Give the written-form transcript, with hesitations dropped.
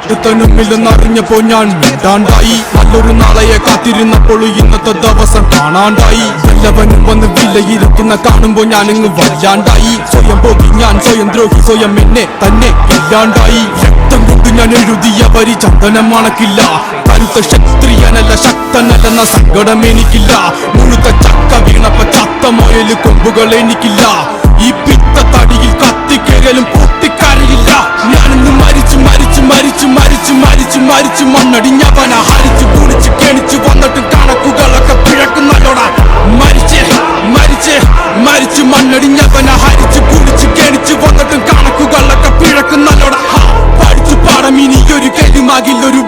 ഒരുത്തനുമില്ലെന്നറിഞ്ഞപ്പോ ഞാൻ മിണ്ടാണ്ടായി. നല്ലൊരു നാളെയെ കാത്തിരുന്നപ്പോൾ ഇന്നത്തെ ദിവസം കാണാണ്ടായി. എല്ലാവനും വന്ന് വിലയിരുത്തുന്ന കാണുമ്പോ ഞാനിങ്ങ് വല്ലാണ്ടായി. സ്വയം പോകി ഞാൻ സ്വയം ദ്രോഹി, സ്വയം എന്നെ തന്നെ ഇല്ലാണ്ടായി. രക്തം കൊണ്ട് ഞാൻ എഴുതിയ വരി ചന്ദനം മണക്കില്ല. കരുത്ത ക്ഷത്രിയനല്ല ശക്തനല്ലെന്ന സങ്കടം എനിക്കില്ല. മുഴുത്ത ചക്ക വീണപ്പ ചത്ത മുയല് കൊമ്പുകൾ എനിക്കില്ല. ഈ പിത്ത തടിയിൽ കത്തിക്കേറിയാലും പൊട്ടിക്കരയില്ല. ഞാനിന്ന് മരിച്ചു മരിച്ചു മരിച്ചു മരിച്ചു മരിച്ചു മരിച്ചു മണ്ണടിഞ്ഞവന ഹരിച്ചു കുടിച്ച് കെണിച്ചു വന്നിട്ട് കണക്കുകളൊക്കെ പിഴക്കുന്നല്ലോടാ. മരിച്ചേ മരിച്ചേ മരിച്ചു മണ്ണടിഞ്ഞവന ഹരിച്ചു കുടിച്ച് കെണിച്ചു വന്നിട്ടും കണക്കുകളൊക്കെ പിഴക്കുന്നല്ലോടാ. പഠിച്ചു പാടം ഇനിയൊരു കെലുമാകില്ലൊരു